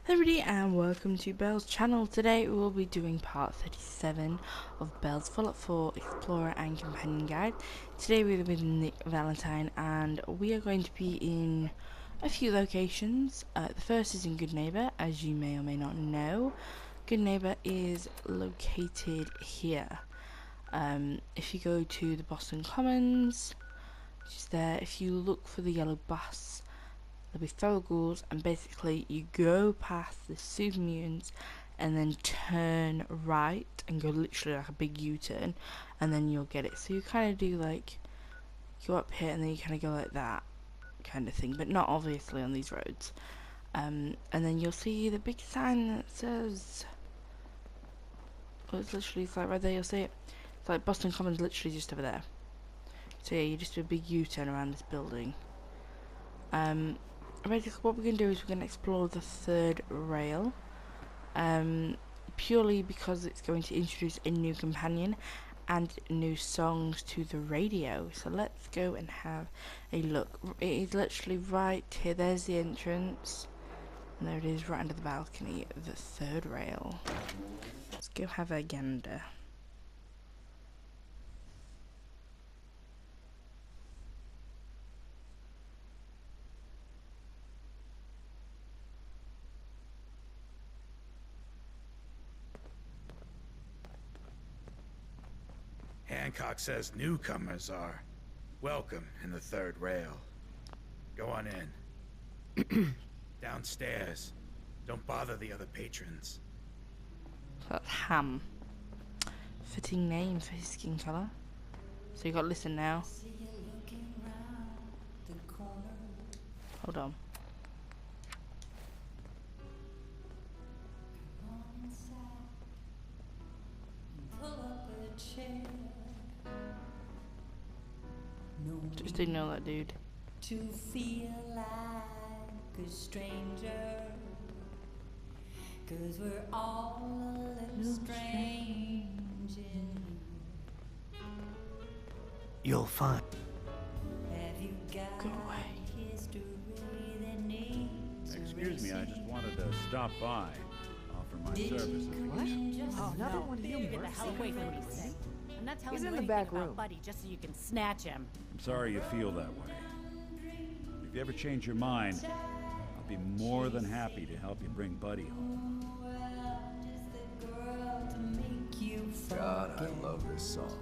Hello everybody and welcome to Belle's channel. Today we will be doing part 37 of Belle's Fallout 4 Explorer and Companion Guide. Today we're with Nick Valentine and we are going to be in a few locations. The first is in Good Neighbor, as you may or may not know. Good Neighbor is located here. If you go to the Boston Commons, which is there, if you look for the yellow bus, there'll be feral ghouls, and basically you go past the super mutants and then turn right and go literally like a big U-turn, and then you'll get it. So you kind of do like, go up here and then you kind of go like that kind of thing, but not obviously on these roads. And then you'll see the big sign that says, oh, it's like right there, you'll see it. It's like Boston Commons, literally just over there. So yeah, you just do a big U-turn around this building. Basically what we're going to do is we're going to explore the third rail, purely because it's going to introduce a new companion and new songs to the radio. So let's go and have a look. It is literally right here, there's the entrance, and there it is right under the balcony, the third rail. Let's go have a gander. Hancock says newcomers are welcome in the third rail. Go on in. Downstairs. Don't bother the other patrons. That's Ham. Fitting name for his skin colour. So you got to listen now. Hold on. Just ignore that dude. To feel like a stranger, 'cause we're all a little strange in You'll find. Have you got Go away. history that needs Excuse me, I just wanted to stop by, offer my services. Oh, another one of you Get the hell away from me, Sid. I'm not telling He's you in the anything back about room. Buddy just so you can snatch him. I'm sorry you feel that way. If you ever change your mind, I'll be more than happy to help you bring Buddy home. God, I love this song.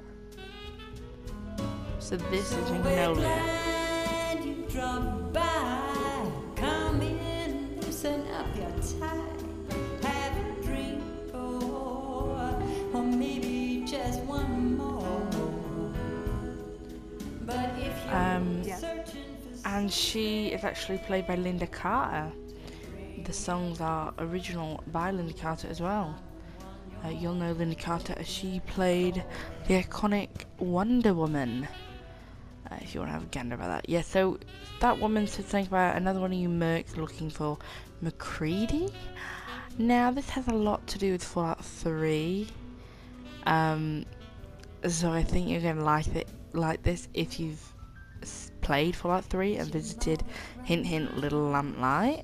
So this is Magnolia. glad you dropped by. Come in, loosen up your tie. Have a drink or maybe just one more. But if you're searching for And she is actually played by Linda Carter. The songs are original by Linda Carter as well. You'll know Linda Carter as she played the iconic Wonder Woman. If you want to have a gander about that. Yeah, so that woman said something about another one of you mercs looking for McCready. Now, this has a lot to do with Fallout 3. So I think you're going to like this if you've played Fallout 3 and visited, hint hint, Little Lamplight.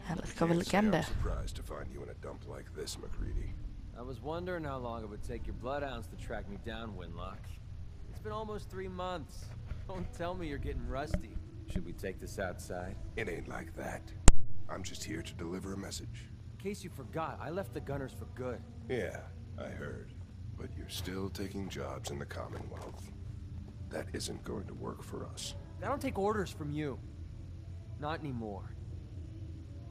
Let's go have a look gander. I'm surprised to find you in a dump like this, McCready. I was wondering how long it would take your bloodhounds to track me down, Winlock. It's been almost 3 months. Don't tell me you're getting rusty. Should we take this outside? It ain't like that. I'm just here to deliver a message. In case you forgot, I left the Gunners for good. Yeah, I heard. But you're still taking jobs in the Commonwealth. That isn't going to work for us. I don't take orders from you. Not anymore.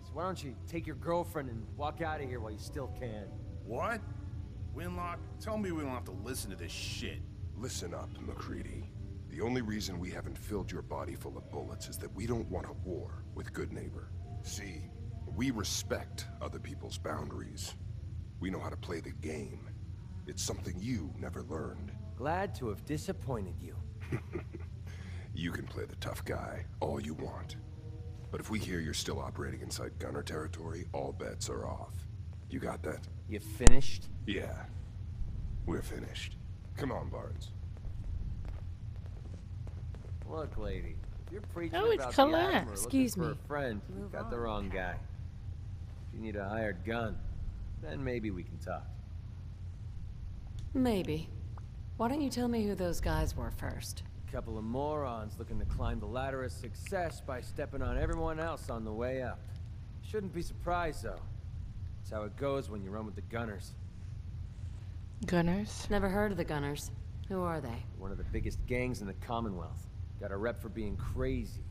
So why don't you take your girlfriend and walk out of here while you still can? What? Winlock, tell me we don't have to listen to this shit. Listen up, McCready. The only reason we haven't filled your body full of bullets is that we don't want a war with Good Neighbor. See, we respect other people's boundaries. We know how to play the game. It's something you never learned. Glad to have disappointed you. You can play the tough guy all you want. But if we hear you're still operating inside Gunner territory, all bets are off. You got that? You finished? Yeah. We're finished. Come on, Barnes. Look, lady, if you're preaching Oh, it's about Colette. the Admiral Excuse looking me. for a friend, you got the wrong guy. you need a hired gun, then maybe we can talk. Maybe. Why don't you tell me who those guys were first? A couple of morons looking to climb the ladder of success by stepping on everyone else on the way up. Shouldn't be surprised, though. That's how it goes when you run with the Gunners. Gunners? Never heard of the Gunners. Who are they? One of the biggest gangs in the Commonwealth. Got a rep for being crazy.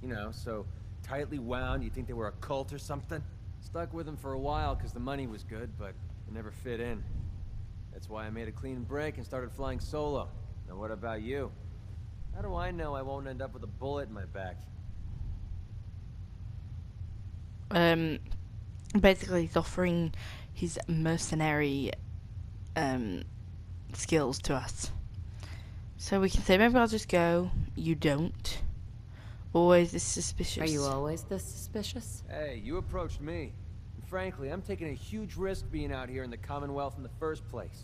You know, so tightly wound, you'd think they were a cult or something. Stuck with them for a while because the money was good, but they never fit in. That's why I made a clean break and started flying solo. Now what about you? How do I know I won't end up with a bullet in my back? Basically he's offering his mercenary skills to us. So we can say, maybe I'll just go. You don't. Always this suspicious. Are you always this suspicious? Hey, you approached me. And frankly, I'm taking a huge risk being out here in the Commonwealth in the first place.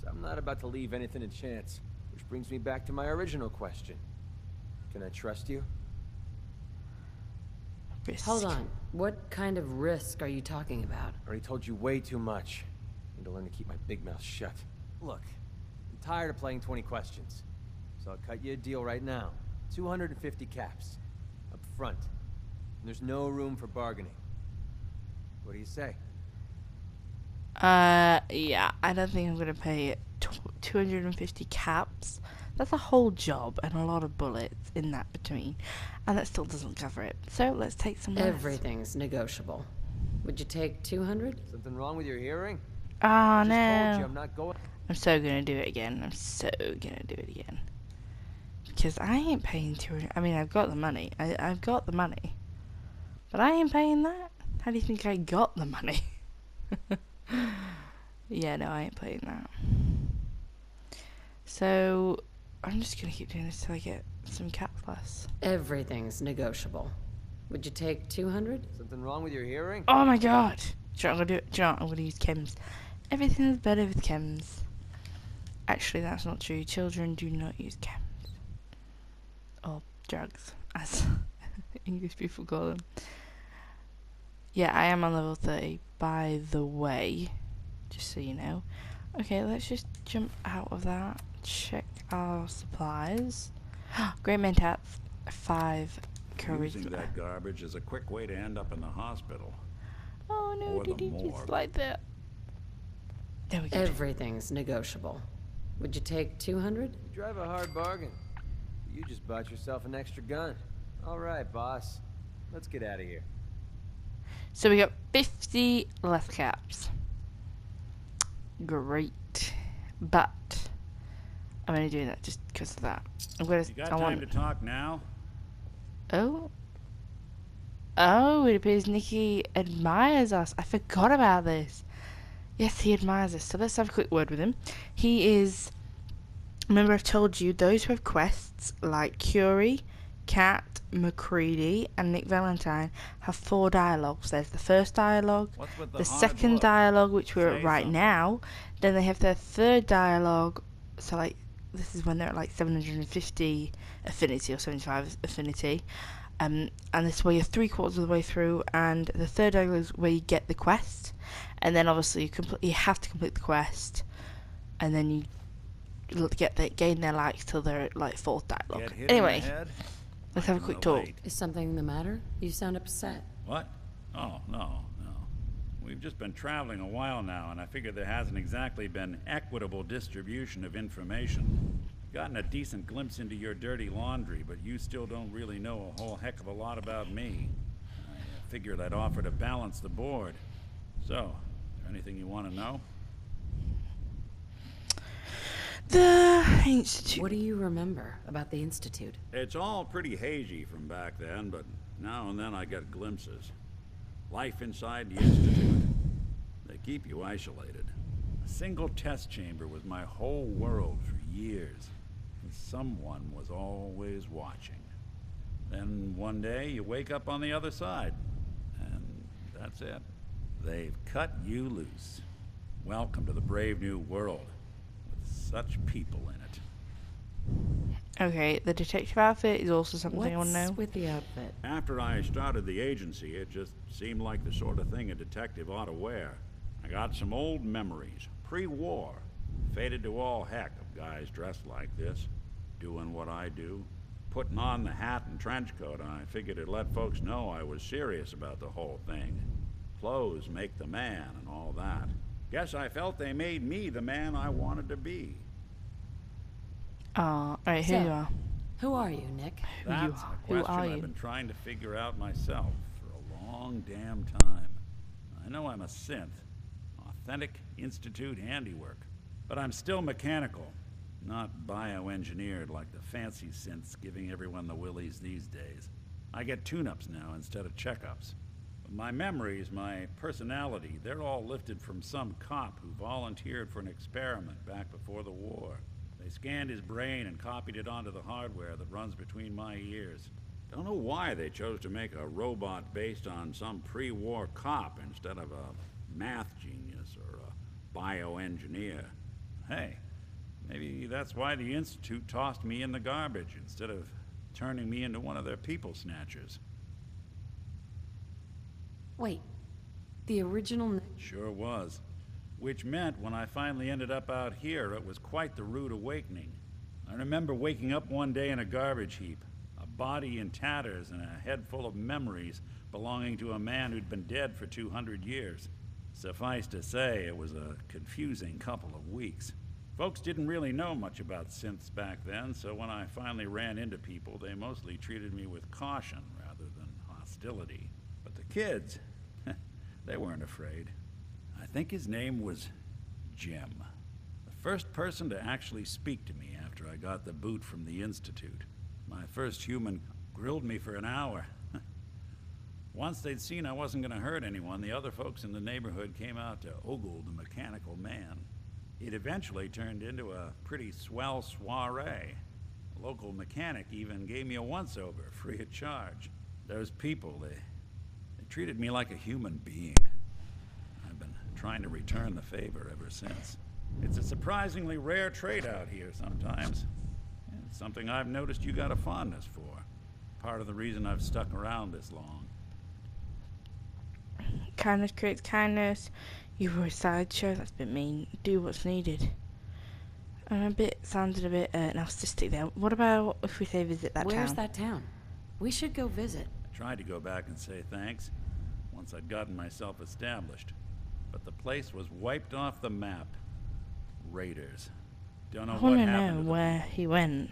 So I'm not about to leave anything to chance. Which brings me back to my original question. Can I trust you? Risk. Hold on. What kind of risk are you talking about? I already told you way too much. Need to learn to keep my big mouth shut. Look, I'm tired of playing 20 questions. So I'll cut you a deal right now. 250 caps. Up front. And there's no room for bargaining. What do you say? Yeah, I don't think I'm gonna pay 250 caps. That's a whole job and a lot of bullets in that between, and that still doesn't cover it. So let's take some less. Everything's negotiable. Would you take 200? Something wrong with your hearing? Oh I just told you no! I'm not going. I'm so gonna do it again. I'm so gonna do it again. Because I ain't paying 200. I mean, I've got the money. I've got the money. But I ain't paying that. How do you think I got the money? Yeah, no, I ain't paying that. So, I'm just gonna keep doing this till I get some caps less. Everything's negotiable. Would you take 200? Something wrong with your hearing? Oh my god! Do you know what I'm gonna do? Do you know what? I'm gonna use chems. Everything is better with chems. Actually, that's not true. Children do not use chems. Or drugs, as English people call them. Yeah, I am on level 30, by the way. Just so you know. Okay, let's just jump out of that. Check our supplies. Great mentats, 5 Using charisma. that garbage is a quick way to end up in the hospital. Oh no, Or the did he just morgue. like that? There we go. Everything's negotiable. Would you take 200? You drive a hard bargain. You just bought yourself an extra gun. All right, boss. Let's get out of here. So we got 50 left caps. Great. But I'm only doing that just because of that. I'm gonna. You got I time want. to talk now? Oh. Oh, it appears Nikki admires us. I forgot about this. Yes, he admires us. So let's have a quick word with him. He is. Remember, I've told you those who have quests like Curie, Kat, McCready, and Nick Valentine have 4 dialogues. There's the first dialogue, What's with the hard second look? dialogue, which we're Say at right something. now. Then they have their third dialogue. So like this is when they're at like 750 affinity or 75 affinity. And this is where you're 3/4 of the way through, and the third dialogue is where you get the quest, and then obviously you have to complete the quest, and then you gain their likes till they're at like 4th dialogue. Get hit in the Anyway, head? let's Like have a quick in the talk. late. Is something the matter? You sound upset. What? Oh, no. We've just been traveling a while now, and I figure there hasn't exactly been equitable distribution of information. Gotten a decent glimpse into your dirty laundry, but you still don't really know a whole heck of a lot about me. I figured I'd offer to balance the board. So, is there anything you want to know? The Institute. What do you remember about the Institute? It's all pretty hazy from back then, but now and then I get glimpses. Life inside the Institute. They keep you isolated. A single test chamber was my whole world for years. And someone was always watching. Then one day you wake up on the other side. And that's it. They've cut you loose. Welcome to the brave new world. With such people in it. Okay, the detective outfit is also something I want to What's know. with the outfit? After I started the agency, it just seemed like the sort of thing a detective ought to wear. I got some old memories, pre-war. Faded to all heck of guys dressed like this, doing what I do. Putting on the hat and trench coat, I figured it'd let folks know I was serious about the whole thing. Clothes make the man and all that. Guess I felt they made me the man I wanted to be. Alright, here you are. Who are you, Nick? That's a Who question are I've you? been trying to figure out myself for a long damn time. I know I'm a synth, authentic Institute handiwork, but I'm still mechanical, not bioengineered like the fancy synths giving everyone the willies these days. I get tune-ups now instead of checkups. But my memories, my personality, they're all lifted from some cop who volunteered for an experiment back before the war. They scanned his brain and copied it onto the hardware that runs between my ears. Don't know why they chose to make a robot based on some pre-war cop instead of a math genius or a bioengineer. Hey, maybe that's why the Institute tossed me in the garbage instead of turning me into one of their people snatchers. Wait, the original Nick? Sure was. Which meant when I finally ended up out here, it was quite the rude awakening. I remember waking up one day in a garbage heap, a body in tatters and a head full of memories belonging to a man who'd been dead for 200 years. Suffice to say, it was a confusing couple of weeks. Folks didn't really know much about synths back then, so when I finally ran into people, they mostly treated me with caution rather than hostility. But the kids, they weren't afraid. I think his name was Jim. The first person to actually speak to me after I got the boot from the Institute. My first human grilled me for an hour. Once they'd seen I wasn't going to hurt anyone, the other folks in the neighborhood came out to ogle the mechanical man. It eventually turned into a pretty swell soiree. A local mechanic even gave me a once-over, free of charge. Those people, they treated me like a human being. I've been trying to return the favor ever since. It's a surprisingly rare trait out here sometimes. It's something I've noticed you got a fondness for. Part of the reason I've stuck around this long. Kindness creates kindness. You were a sideshow, that's a bit mean. Do what's needed. Sounded a bit narcissistic there. What about if we say visit that Where's town? that town? We should go visit. I tried to go back and say thanks once I'd gotten myself established, but the place was wiped off the map. Raiders. Don't know I what want to happened know to the where people. he went.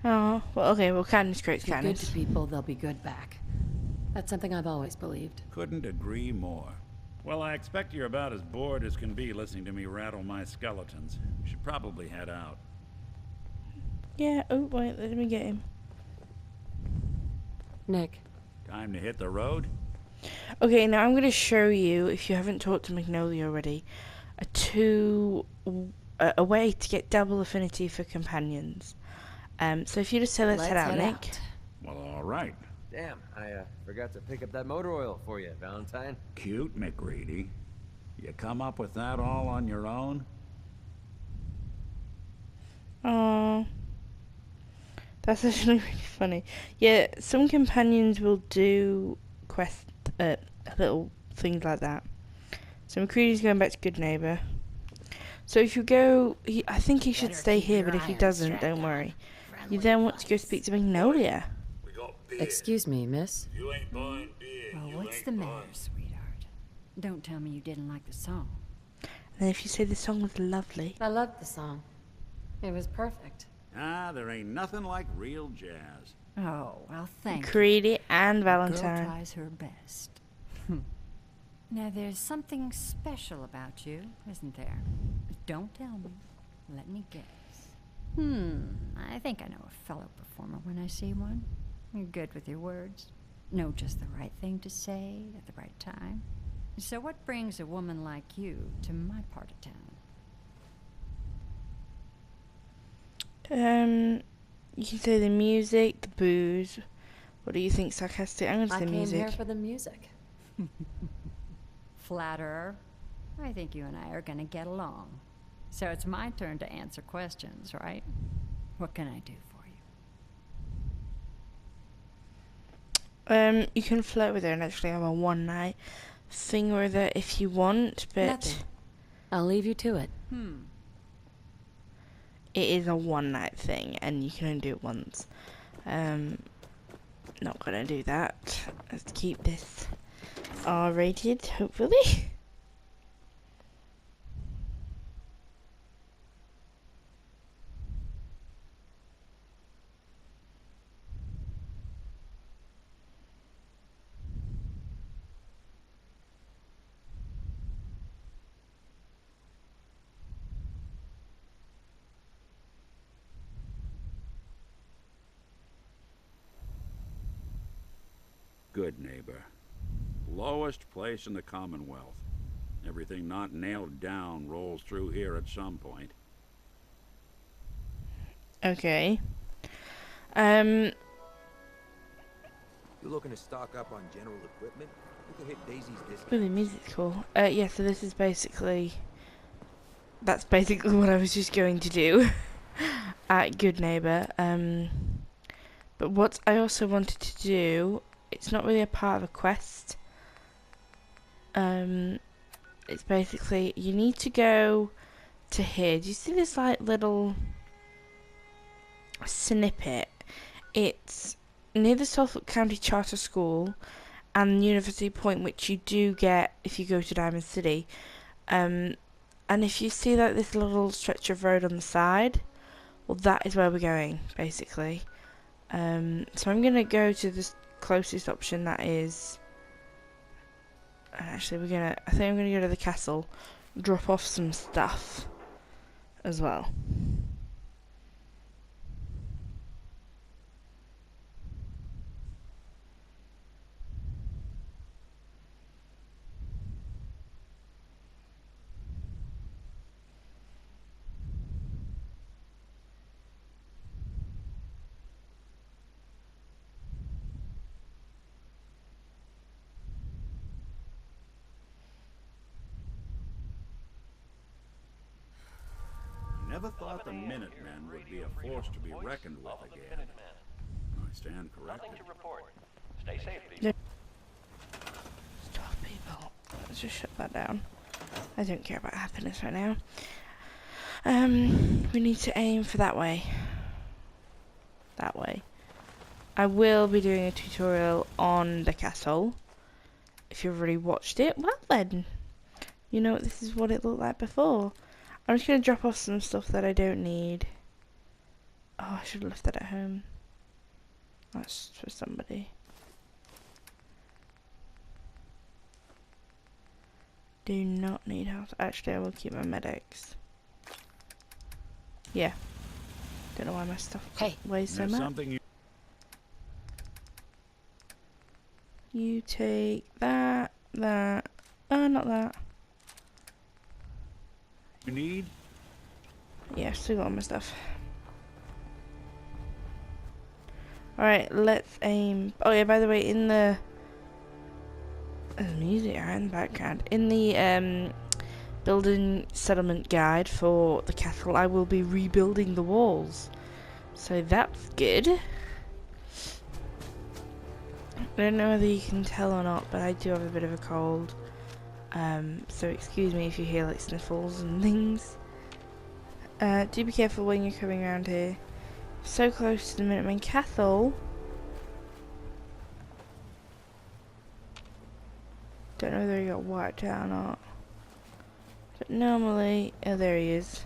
Oh, well, okay, well, kindness creates If you're good kindness. to people, they'll be good back. That's something I've always believed. Couldn't agree more. Well, I expect you're about as bored as can be listening to me rattle my skeletons. We should probably head out. Yeah, oh, wait, let me get him. Nick, Time to hit the road? Okay, now I'm going to show you, if you haven't talked to Magnolia already, a way to get double affinity for companions. So if you just say let's head out, Nick. Well, all right. Damn, I forgot to pick up that motor oil for you, Valentine. Cute, McReady. You come up with that all on your own? Oh, that's actually really funny. Yeah, some companions will do little things like that. So McCready's going back to Good Neighbor. So if you go, I think he should Better stay keep here, your but if he iron doesn't, strapped don't on. worry. Friendly You then want to go advice. speak to Magnolia. We got beer. excuse me, miss. You ain't buying beer. Well, you what's ain't the buying. matter, sweetheart? Don't tell me you didn't like the song. And if you say the song was lovely. I loved the song. It was perfect. Ah, there ain't nothing like real jazz. Oh, well, thank you. McCready and Girl Valentine. tries her best. Now, there's something special about you, isn't there? Don't tell me. Let me guess. I think I know a fellow performer when I see one. You're good with your words. Know just the right thing to say at the right time. So what brings a woman like you to my part of town? You can say the music, the booze. What do you think, sarcastic? I'm going to I say came music. here for the music. Flatterer. I think you and I are gonna get along. So it's my turn to answer questions, right? What can I do for you? You can flirt with her and actually have a one night thing with her if you want, but Nothing. I'll leave you to it. it is a one night thing and you can only do it once. Not gonna do that. Let's keep this R rated, hopefully. Good neighbor. Lowest place in the Commonwealth. Everything not nailed down rolls through here at some point. Okay. You looking to stock up on general equipment? You can hit Daisy's discount. Ooh, the music's cool. Yeah, so this is basically... That's basically what I was just going to do at Good Neighbor. But what I also wanted to do, it's not really a part of a quest. It's basically, you need to go to here. Do you see this like little snippet? It's near the Suffolk County Charter School and University Point, which you do get if you go to Diamond City. And if you see like this little stretch of road on the side, well, that is where we're going, basically. So I'm gonna go to the closest option, that is. Actually, I think I'm gonna go to the castle, drop off some stuff as well. Never thought the Minutemen would be a force to be reckoned with again. I stand corrected. Stop, people. Let's just shut that down. I don't care about happiness right now. We need to aim for that way. That way. I will be doing a tutorial on the castle. If you've already watched it, well then. You know, this is what it looked like before. I'm just going to drop off some stuff that I don't need. Oh, I should have left that at home. That's for somebody. Do not need health. Actually, I will keep my medics. Yeah. Don't know why my stuff weighs so There's much. something You take that, that. Oh, not that. you need? Yeah, still got all my stuff. Alright, let's aim. Oh yeah, by the way, in the... There's music right in the background. In the building settlement guide for the castle, I will be rebuilding the walls. So that's good. I don't know whether you can tell or not, but I do have a bit of a cold. So excuse me if you hear like sniffles and things. Do be careful when you're coming around here. So close to the Minutemen Castle. Don't know whether he got wiped out or not. But normally... Oh, there he is.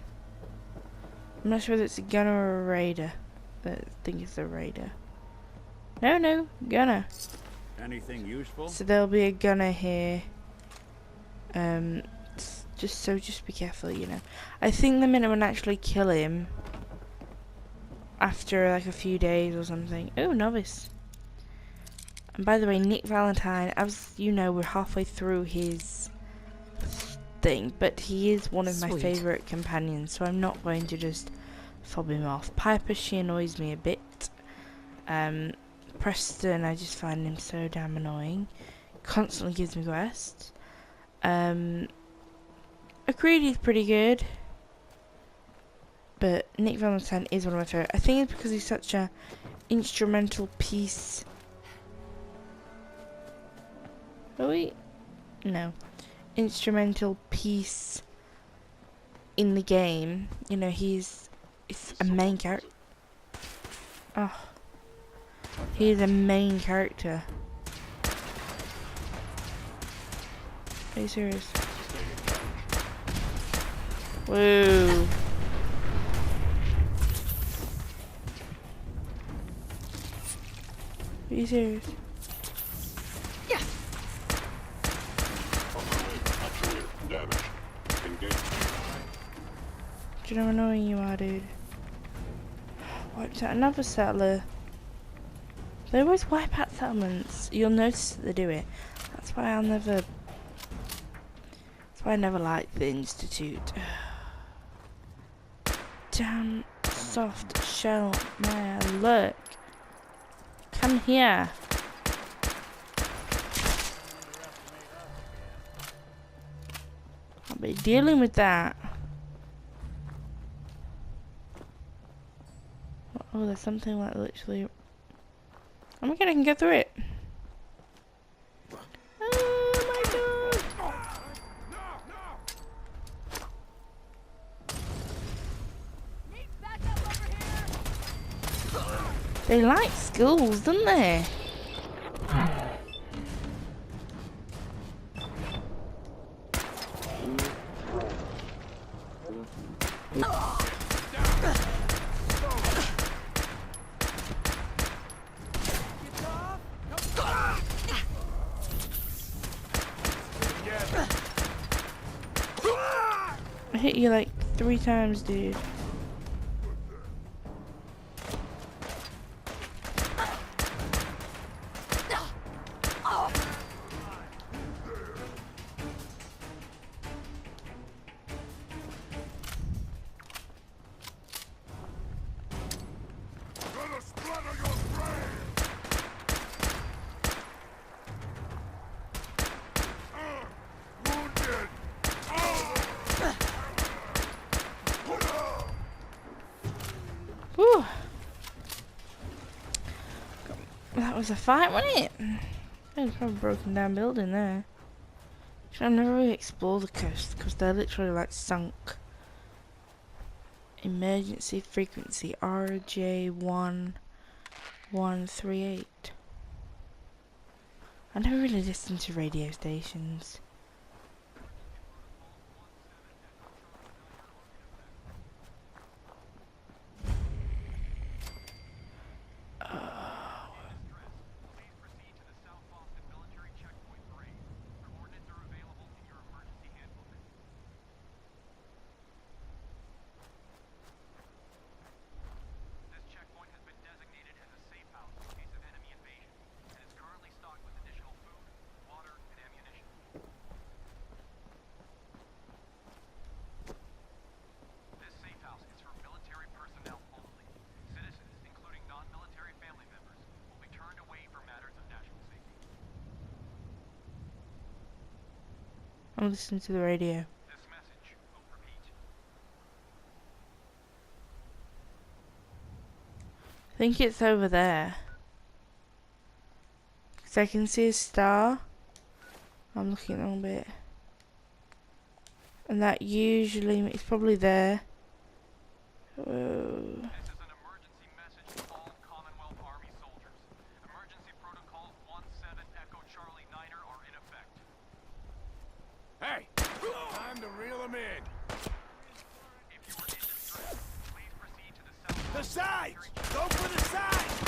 I'm not sure if it's a gunner or a raider. I think it's a raider. No, gunner. Anything useful? So there'll be a gunner here. Just be careful, you know. I think the Minutemen actually kill him after like a few days or something. Oh, novice. And by the way, Nick Valentine, as you know, we're halfway through his thing, but he is one of my Sweet. favourite companions, so I'm not going to just fob him off. Piper, she annoys me a bit. Preston, I just find him so damn annoying. Constantly gives me quests. McCready's pretty good. but Nick Valentine is one of my favourite. I think it's because he's such a instrumental piece. Oh wait, no, instrumental piece in the game. You know, it's a main character. Oh, he's a main character. Are you serious? Whoa. Are you serious? Yeah. Damage. Engage. Do you know how annoying you are, dude? Wiped out another settler. They always wipe out settlements. You'll notice that they do it. That's why I never liked the Institute. Damn soft shell, Maya, look. Come here. I'll be dealing with that. Oh, there's something like literally. Oh my god, I can get through it. Oh my god. They like schools, don't they? I hit you like 3 times, dude. Whew. That was a fight, wasn't it? That was probably a broken down building there. I've never really explored the coast because they're literally like sunk. Emergency frequency RJ1138. I never really listened to radio stations. I'm listening to the radio. I think it's over there. Because I can see a star. I'm looking at the wrong bit. And that usually, it's probably there. Whoa. Hey! Time to reel them in. The sides! Go for the sides!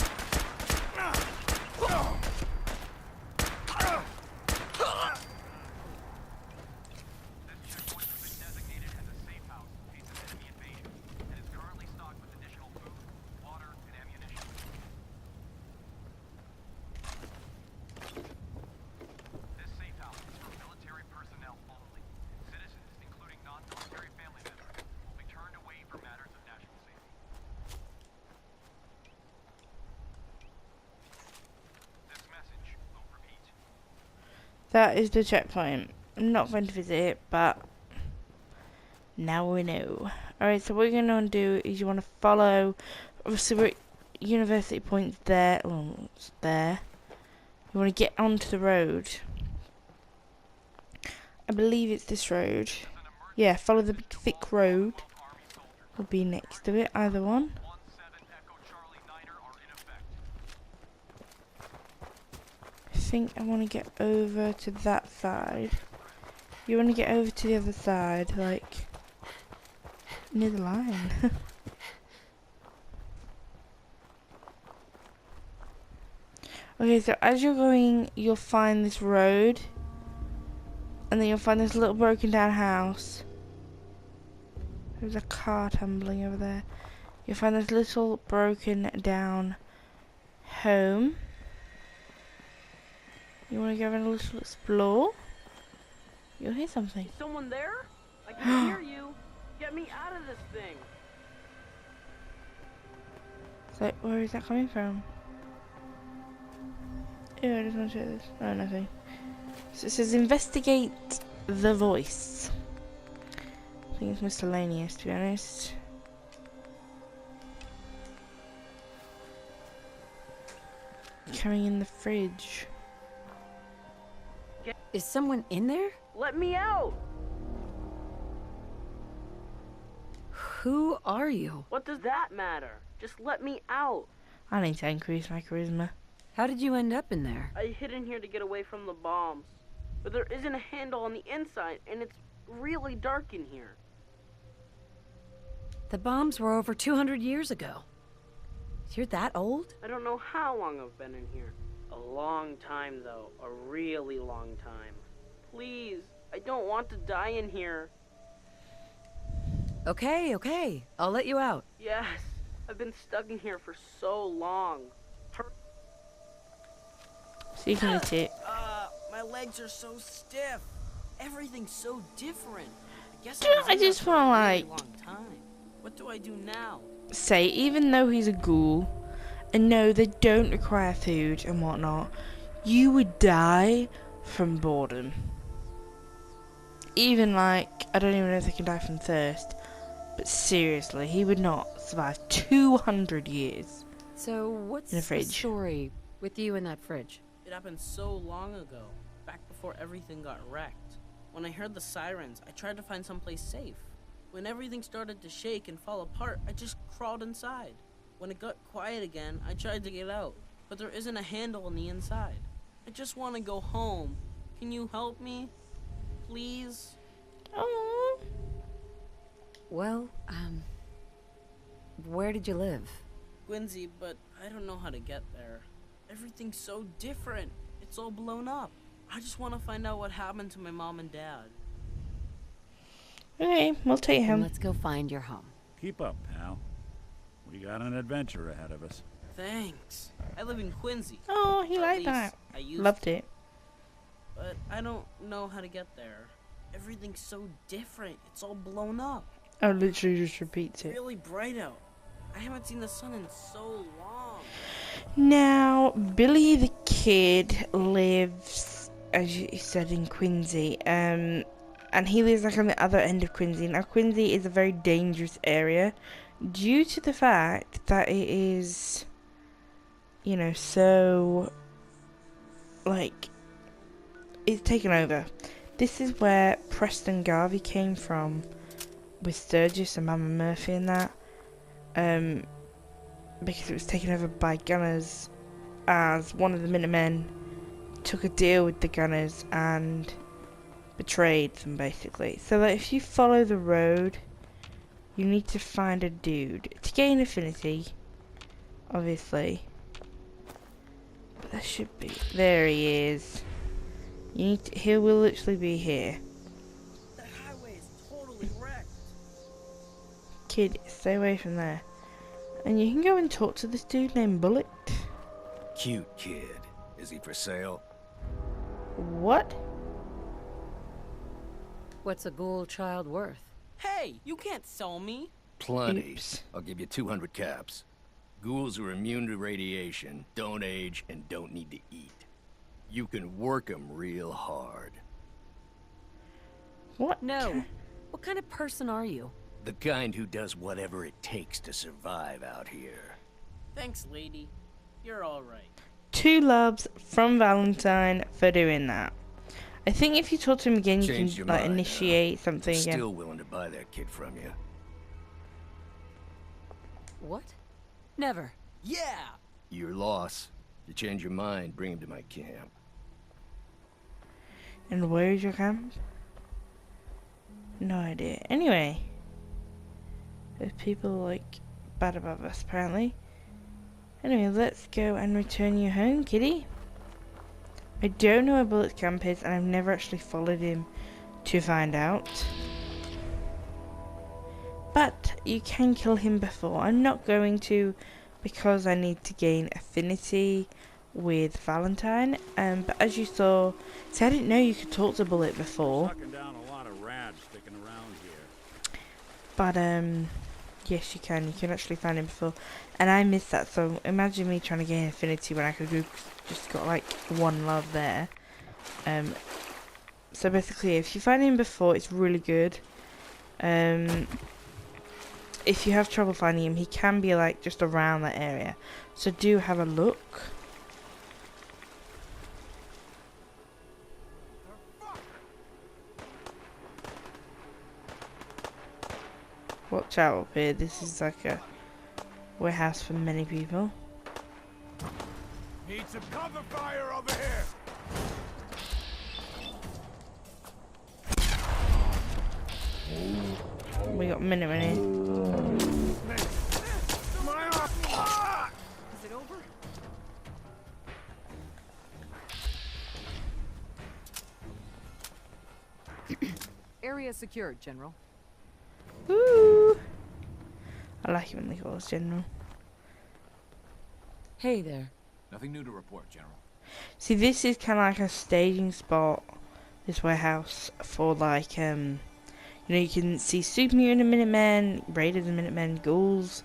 That is the checkpoint. I'm not going to visit it, but Now we know. Alright, so what you're going to do is you want to follow, obviously we're at University Point there, well, it's there. You want to get onto the road. I believe it's this road. Yeah, follow the big thick road. Will be next to it, either one. I think I want to get over to that side. You want to get over to the other side, like near the line. Okay, so as you're going, you'll find this road, and then you'll find this little broken down house. There's a car tumbling over there. You'll find this little broken down home. You want to go and a little explore? You'll hear something. Is someone there? I can hear you. Get me out of this thing. So, where is that coming from? Ew, I just want to show this. Oh, nothing. So it says investigate the voice. I think it's miscellaneous, to be honest. Coming in the fridge. Is someone in there? Let me out. Who are you? What does that matter? Just let me out. I need to increase my charisma. How did you end up in there? I hid in here to get away from the bombs. But there isn't a handle on the inside, and it's really dark in here. The bombs were over 200 years ago. You're that old? I don't know how long I've been in here. A long time, though. A really long time. Please, I don't want to die in here. Okay, okay. I'll let you out. Yes, I've been stuck in here for so long. So you can eat it. My legs are so stiff. Everything's so different. I guess I just want to, like, long time. What do I do now? say, even though he's a ghoul, and no, they don't require food and whatnot, you would die from boredom. Even, like, I don't even know if they can die from thirst, but seriously, he would not survive 200 years. So what's In a the fridge. story with you in that fridge? It happened so long ago, back before everything got wrecked. When I heard the sirens, I tried to find someplace safe. When everything started to shake and fall apart, I just crawled inside. When it got quiet again, I tried to get out, but there isn't a handle on the inside. I just want to go home. Can you help me? Please? Oh. Well, where did you live? Quincy, but I don't know how to get there. Everything's so different. It's all blown up. I just want to find out what happened to my mom and dad. Okay, we'll take Then him. let's go find your home. Keep up, pal. We got an adventure ahead of us. Thanks. I live in Quincy. Oh, he At liked least that. I used Loved to, it. but I don't know how to get there. Everything's so different. It's all blown up. Oh, literally just repeats it. Really bright out. I haven't seen the sun in so long. Now, Billy the Kid lives, as you said, in Quincy. And he lives like on the other end of Quincy. Now, Quincy is a very dangerous area due to the fact that it is, you know, so, like, it's taken over. This is where Preston Garvey came from with Sturgis and Mama Murphy and that. Because it was taken over by Gunners, as one of the Minutemen took a deal with the Gunners and betrayed them, basically. So that if you follow the road, you need to find a dude to gain affinity, obviously. But there should be. There he is. You need to, he will literally be here. That highway is totally wrecked. Kid, stay away from there. And you can go and talk to this dude named Bullet. Cute kid. Is he for sale? What? What's a ghoul child worth? Hey, you can't sell me. Plenty. Oops. I'll give you 200 caps. Ghouls are immune to radiation, don't age, and don't need to eat. You can work them real hard. What? No. What kind of person are you? The kind who does whatever it takes to survive out here. Thanks, lady. You're alright. 2 loves from Valentine for doing that. I think if you talk to him again, you Changed can your like mind, initiate huh? something again. Still willing to buy that kid from you. What? Never. Yeah! Your loss. You change your mind, bring him to my camp. And where is your camp? No idea. Anyway, there's people like bad above us apparently. Anyway, let's go and return you home, kitty. I don't know where Bullet's camp is, and I've never actually followed him to find out. But you can kill him before. I'm not going to, because I need to gain affinity with Valentine. But as you saw, see, I didn't know you could talk to Bullet before. Sucking down a lot of rats sticking around here. But yes, you can. You can actually find him before, and I missed that. So imagine me trying to gain affinity when I could have just got like 1 love there. So basically, if you find him before, it's really good. If you have trouble finding him, he can be like just around that area. So do have a look. Watch out up here. This is like a warehouse for many people. Need some cover fire over here. We got Minutemen here. Is it over? Area secured, General. Woo! I like it when they call us General. Hey there. Nothing new to report, General. See, this is kind of like a staging spot, this warehouse, for like, you know, you can see Super Mutant and Minutemen, Raiders and Minutemen, Ghouls,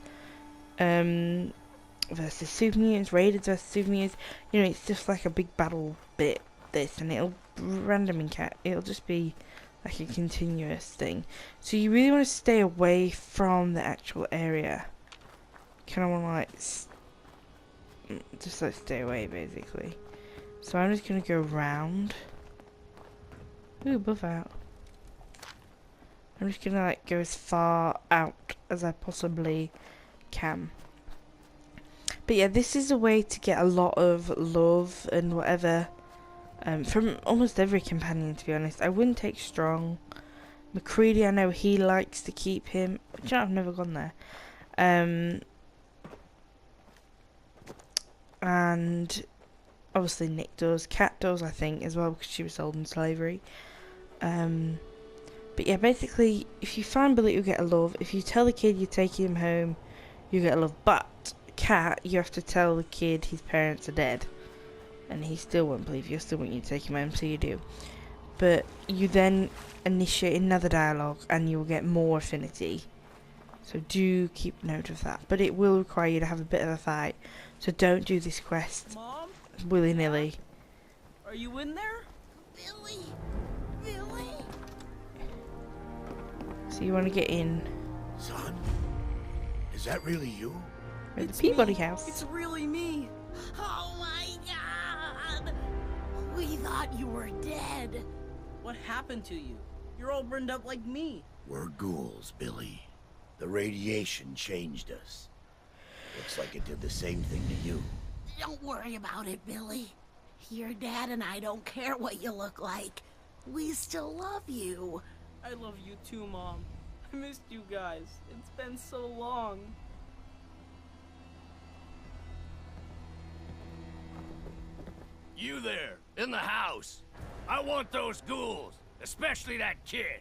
versus Super Mutants, Raiders versus Super Mutants. You know, it's just like a big battle bit, this, and it'll it'll just be like a continuous thing. So you really want to stay away from the actual area. Kind of want to like, just like stay away basically. So I'm just going to go round. Ooh, buff out. I'm just going to like go as far out as I possibly can. But yeah, this is a way to get a lot of love and whatever from almost every companion, to be honest. I wouldn't take Strong. McCready, I know he likes to keep him. Do you know, I've never gone there. And obviously Nick does. Cat does, I think, as well, because she was sold in slavery. But yeah, basically, if you find Billy, you get a love. If you tell the kid you're taking him home, you get a love. But Cat, you have to tell the kid his parents are dead, and he still won't believe you. Still want you to take him home, so you do. But you then initiate another dialogue, and you will get more affinity. So do keep note of that. But it will require you to have a bit of a fight. So don't do this quest Mom? willy-nilly. Are you in there? Billy! Billy! So you want to get in Son, is that really you? at the Peabody me. house. It's really me. Oh my god! We thought you were dead. What happened to you? You're all burned up like me. We're ghouls, Billy. The radiation changed us. Looks like it did the same thing to you. Don't worry about it, Billy. Your dad and I don't care what you look like. We still love you. I love you too, Mom. I missed you guys. It's been so long. You there, in the house. I want those ghouls, especially that kid.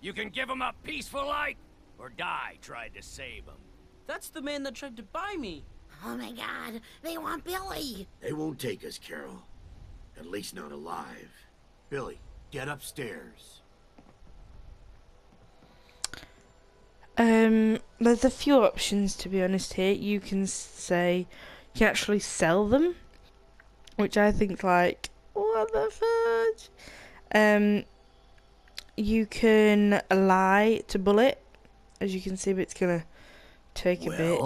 You can give him up peaceful like, or die trying to save him. That's the man that tried to buy me. Oh my god, they want Billy. They won't take us, Carol. At least not alive. Billy, get upstairs. There's a few options, to be honest, here. You can say, you can actually sell them, which I think, like, what the fudge? you can lie to Bullet, as you can see, but it's gonna take a bit.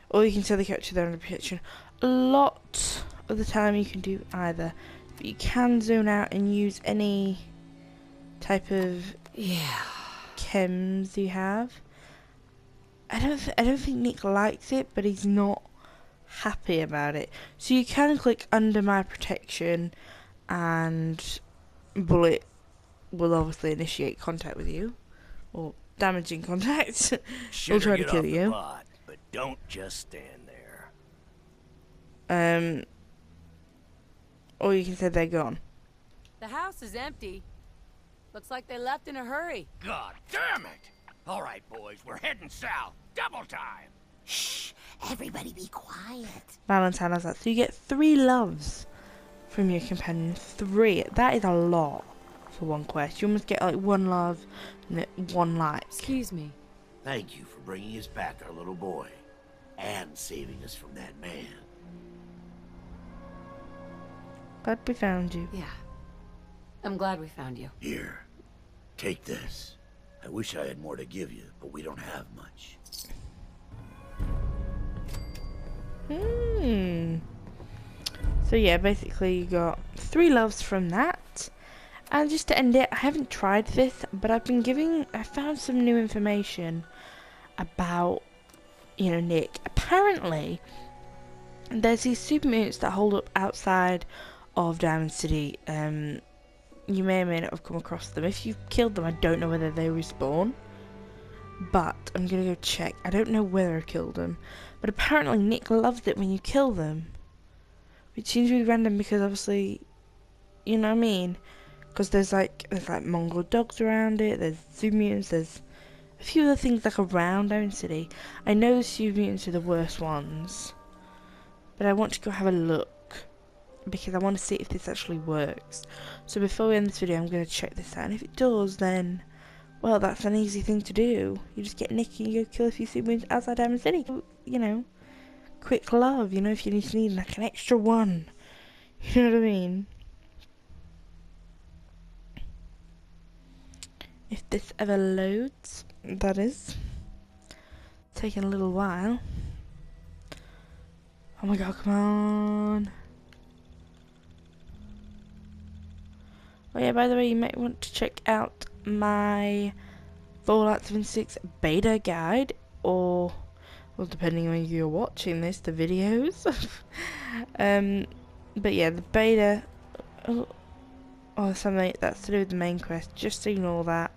Or you can tell the character they're under protection. A lot of the time you can do either, but you can zone out and use any type of chems you have. I don't think Nick likes it, but he's not happy about it. So you can click under my protection, and Bullet will obviously initiate contact with you, or damaging contact. He'll try to kill you. But don't just stand there. Or you can say they're gone. The house is empty. Looks like they left in a hurry. God damn it! All right, boys, we're heading south. Double time. Shh! Everybody be quiet. Valentine has that. So you get 3 loves from your companion. 3. That is a lot for one quest. You almost get like 1 love and 1 like. Excuse me. Thank you for bringing us back our little boy. And saving us from that man. Glad we found you. Yeah. I'm glad we found you. Here. Take this. I wish I had more to give you, but we don't have much. So yeah, basically you got 3 loves from that. And just to end it, I haven't tried this, but I found some new information about, you know, Nick. Apparently, there's these super mutants that hold up outside of Diamond City. You may or may not have come across them. If you've killed them, I don't know whether they respawn. But I'm gonna go check. I don't know whether I killed them. But apparently Nick loves it when you kill them. Which seems really random because obviously, you know what I mean? Because there's like Mongol dogs around it, there's zoo mutants, there's a few other things like around Diamond City. I know the zoo mutants are the worst ones. But I want to go have a look. Because I want to see if this actually works. So before we end this video, I'm going to check this out. And if it does, then, well, that's an easy thing to do. You just get Nick and you go kill a few super outside Diamond City. You know, quick love, you know, if you just need like an extra one. You know what I mean? If this ever loads, that is. Taking a little while. Oh my god, come on. Oh yeah, by the way, you might want to check out my Fallout 76 beta guide, or, well, depending on when you're watching this, the videos. But yeah, the beta, or something that's to do with the main quest, just ignore that.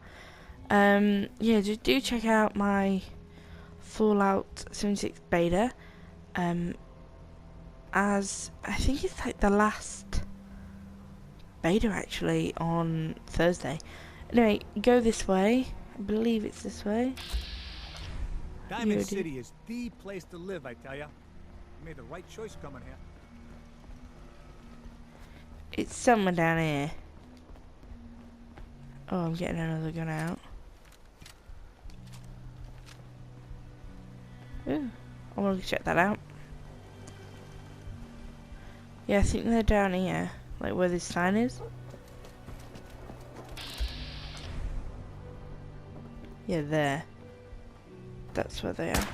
Yeah, just do check out my Fallout 76 beta, as I think it's like the last beta actually on Thursday. Anyway, go this way. I believe it's this way. Diamond City is the place to live, I tell ya. You made the right choice coming here. It's somewhere down here. Oh, I'm getting another gun out. Ooh, I want to check that out. Yeah, I think they're down here. Like where this sign is. Yeah, there. That's where they are.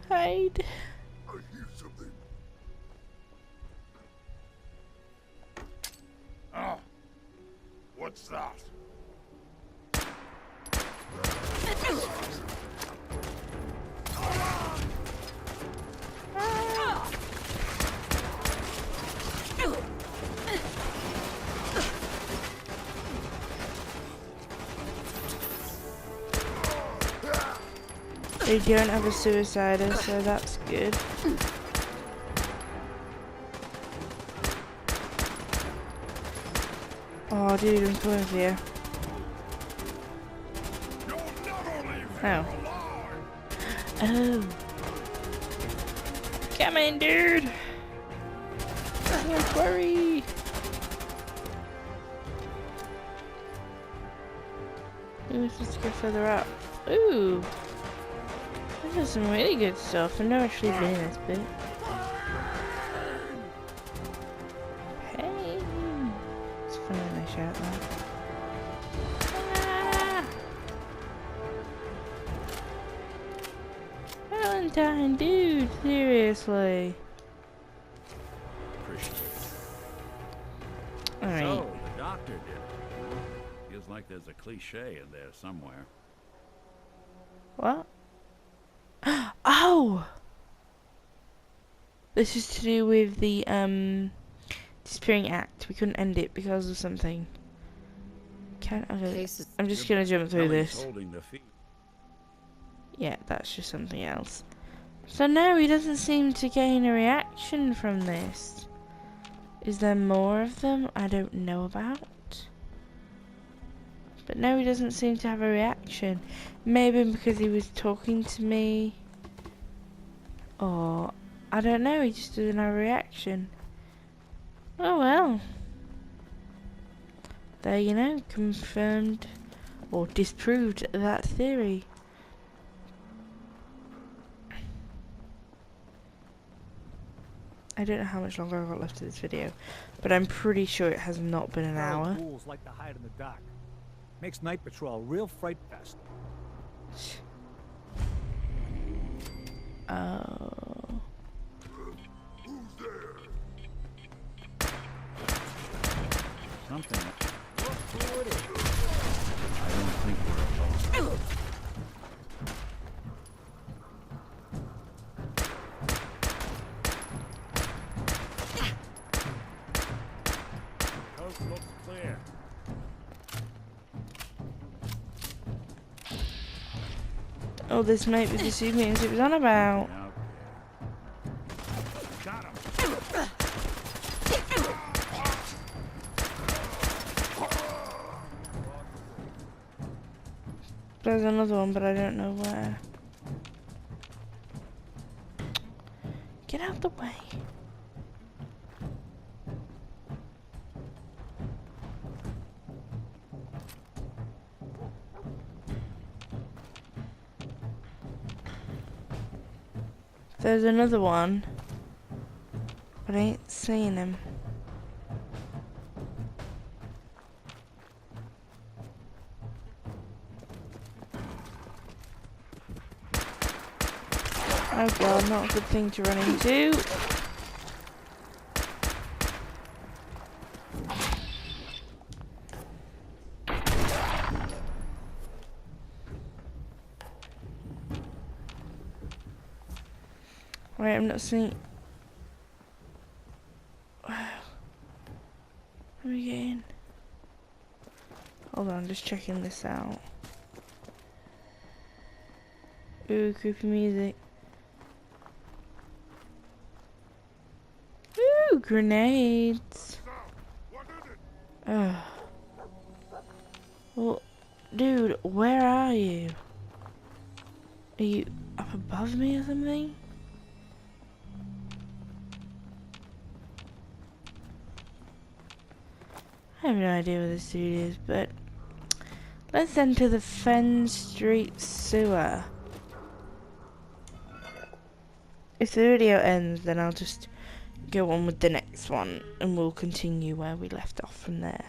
Hide. I hear something. Oh, what's that? They don't have a suicider, so that's good. Oh, dude, I'm coming for you. Oh. Oh. Come in, dude. Don't worry. Let's just go further up. Ooh. This is some really good stuff. I've never actually been in this bit. Hey. It's funny when they shout Ah! Valentine, dude, seriously. Appreciate it. Alright. So, the doctor did it. Feels like there's a cliche in there somewhere. What? Oh! This is to do with the disappearing act. We couldn't end it because of something. I'm just gonna jump through this. Holding the feet. Yeah, that's just something else. So no, he doesn't seem to gain a reaction from this. Is there more of them I don't know about? But no, he doesn't seem to have a reaction. Maybe because he was talking to me. Or, I don't know, he just doesn't have a reaction. Oh well. There you know, confirmed or disproved that theory. I don't know how much longer I've got left of this video, but I'm pretty sure it has not been an hour. Ghouls like to hide in the dark. Makes night patrol a real fright fest. Oh. Who's there? Something. I don't think we're alone. Coast looks clear. Oh, this might be the souvenirs it was on about. Got him. There's another one, but I don't know where. Get out the way. There's another one, but I ain't seeing him. Oh god, not a good thing to run into. Right, I'm not seeing. Wow. Let me get in. Hold on, just checking this out. Ooh, creepy music. Ooh, grenades. Ugh. Well, dude, where are you? Are you up above me or something? I have no idea where this dude is, but let's enter the Fen Street sewer. If the video ends, then I'll just go on with the next one, and we'll continue where we left off from there.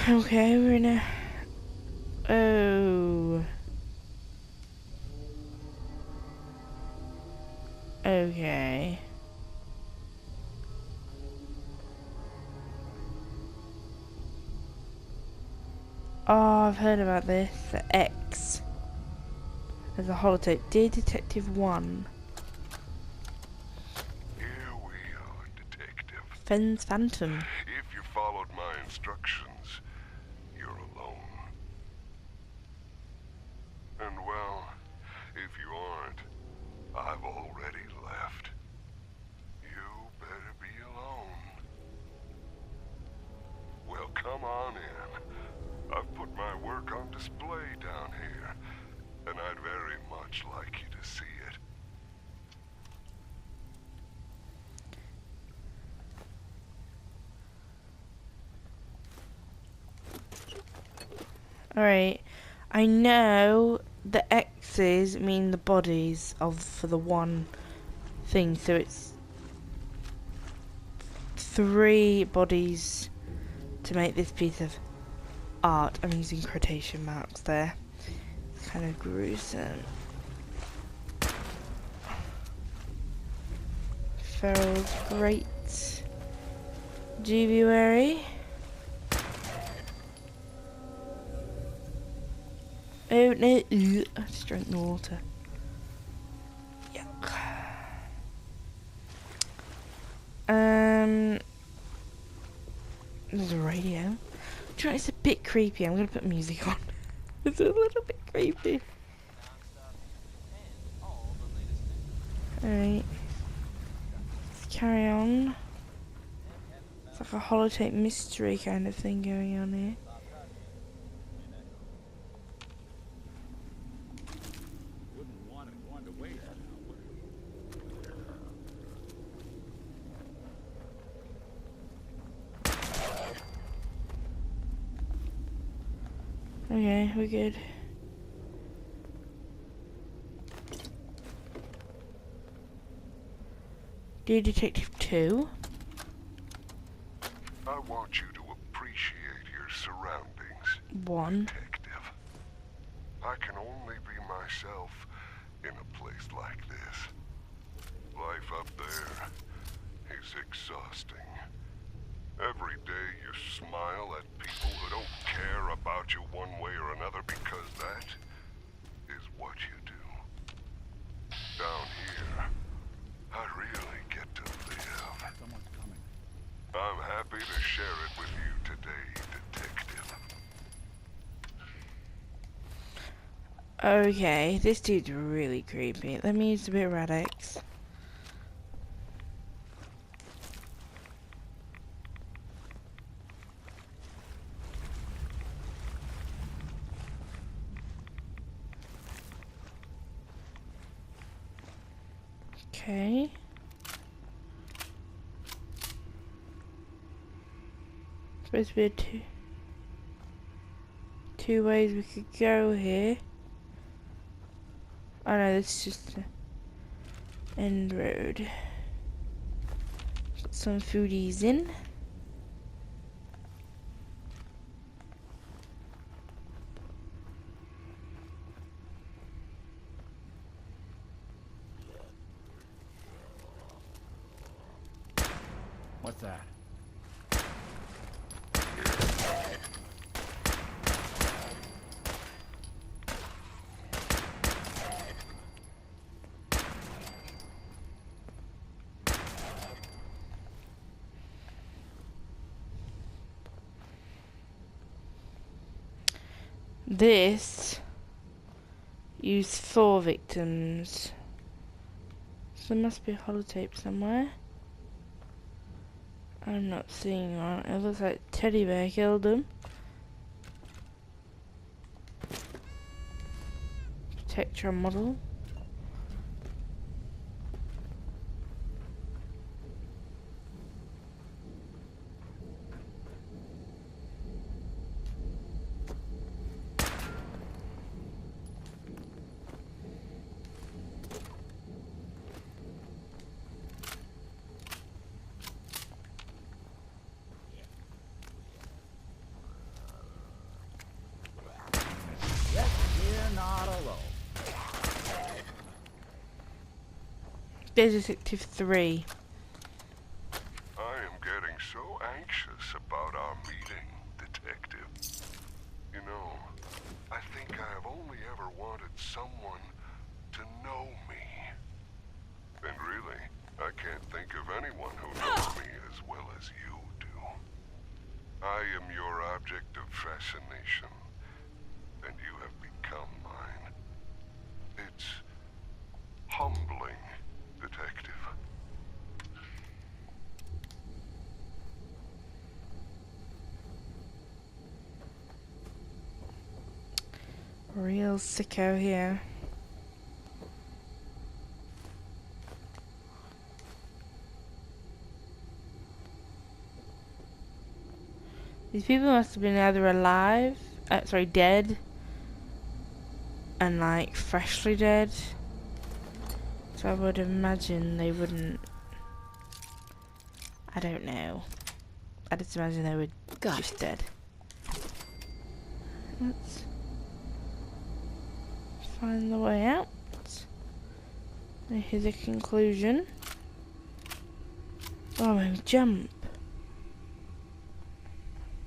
Okay, we're in a... Oh. Okay. Oh, I've heard about this. The X. There's a holotape. Dear Detective 1. Here we are, Detective. Fenn's Phantom. If you followed my instructions, you're alone. And well, if you aren't, I've already left. You better be alone. Well, come on in. I've put my work on display down here, and I'd very much like you to see it. Alright. I know the X's mean the bodies of for the one thing, so it's 3 bodies to make this piece of art. I'm using quotation marks there. It's kind of gruesome. Feral's Great Jubiary. Oh no, I just drank the water. Yuck. There's a radio. Do you know, it's a bit creepy. I'm gonna put music on. It's a little bit creepy. Alright. Let's carry on. It's like a holotape mystery kind of thing going on here. Okay, we're good. Do Detective 2. I want you to appreciate your surroundings. 1. Detective. I can only be myself in a place like this. Life up there is exhausting. Every day you smile at people who don't care about you one way or another because that is what you do. Down here, I really get to live. Someone's coming. I'm happy to share it with you today, Detective. Okay, this dude's really creepy. Let me use a bit of Radix. Okay. Supposed to be two ways we could go here. Oh no, this is just the end road. Got some foodies in. What's that? This used 4 victims. So there must be a holotape somewhere. I'm not seeing one. It looks like Teddy Bear killed him. Protectron model. You're not alone. There's Detective 3. I am getting so anxious about our meeting, Detective. You know, I think I have only ever wanted someone to know me. And really, I can't think of anyone who knows me as well as you do. I am your object of fascination, and you have become mine. It's humbling, Detective. Real sicko here. These people must have been either alive, sorry, dead, and like freshly dead. So I would imagine they wouldn't. I don't know. I just imagine they were just dead. Let's find the way out. Here's the conclusion. Oh, maybe jump.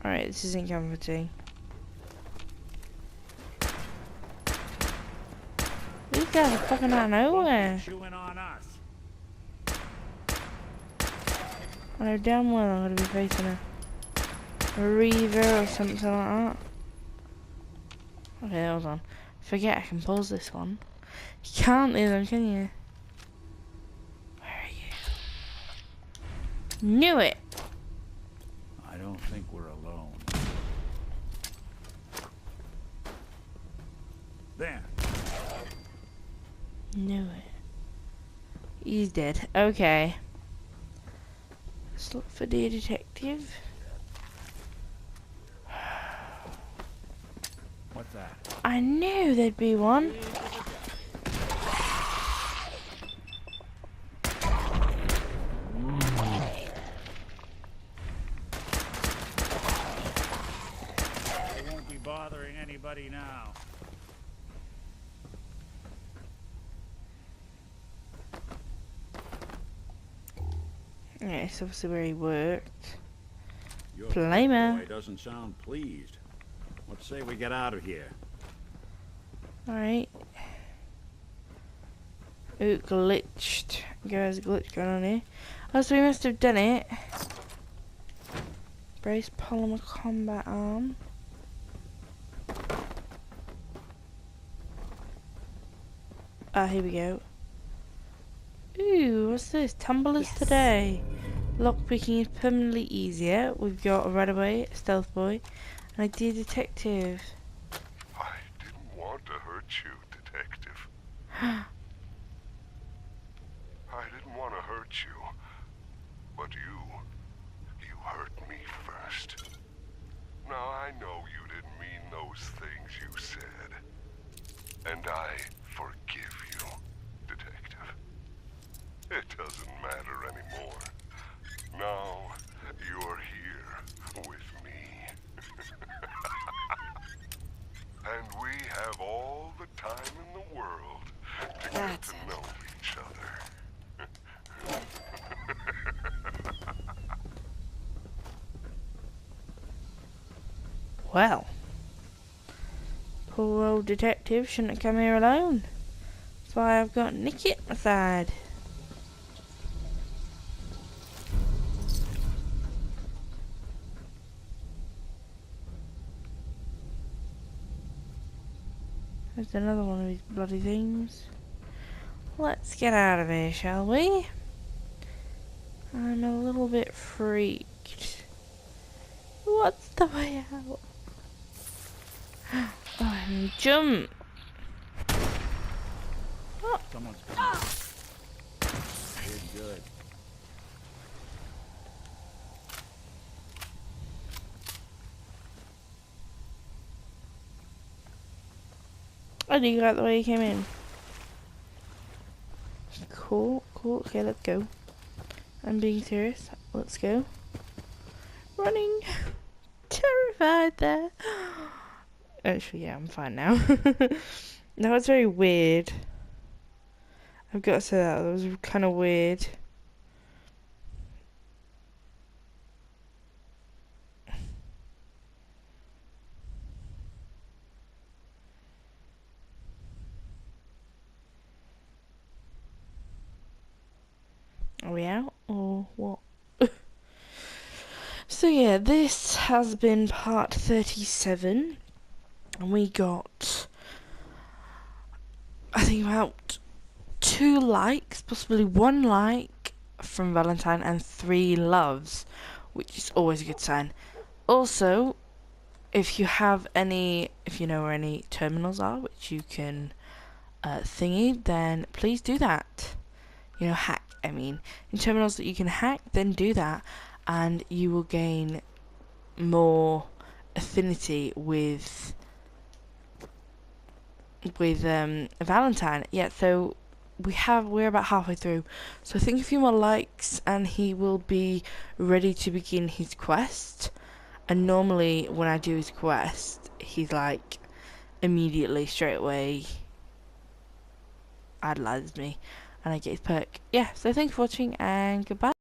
Alright, this isn't comforting. These guys are fucking out of nowhere. Chewing on us. I know damn well I'm gonna be facing a reaver or something like that. Okay, hold on. Forget I can pause this one. You can't do them, can you? Where are you? Knew it! I don't think we're alone. There. Knew it. He's dead. Okay. Let's look for the detective. What's that? I knew there'd be one. We won't be bothering anybody now. Yeah, it's obviously where he worked. Your Flamer. boy doesn't sound pleased. Let's say we get out of here. Alright. Ooh, glitched. Guys, glitch going on here. Oh, so we must have done it. Brace polymer combat arm. Ah, here we go. Ooh, what's this? Tumblers today. Lockpicking is permanently easier. We've got a runaway, a stealth boy, and a dear detective. I didn't want to hurt you, detective. I didn't want to hurt you. But you hurt me first. Now I know you didn't mean those things you said. And I forgive you, detective. It doesn't matter anymore. Now you're here with me. And we have all the time in the world to get to know each other. Well, poor old detective shouldn't have come here alone. That's why I've got Nicky at my side. There's another one of these bloody things. Let's get out of here, shall we? I'm a little bit freaked. What's the way out? Oh, jump! Oh. Someone's coming. Good. I didn't like the way he came in. Cool. Okay, let's go. I'm being serious. Let's go. Running. Terrified there. Actually, yeah, I'm fine now. That was very weird. I've got to say that was kind of weird. Are we out or what? So yeah, this has been part 37, and we got, I think, about 2 likes, possibly 1 like from Valentine, and 3 loves, which is always a good sign. Also, if you know where any terminals are, which you can thingy, then please do that. Hack. I mean, in terminals that you can hack, then do that, and you will gain more affinity with with Valentine. Yeah, so we're about halfway through, so I think a few more likes and he will be ready to begin his quest. And normally when I do his quest, he's like immediately straight away idolizes me and I get his perk. Yeah, so thanks for watching and goodbye.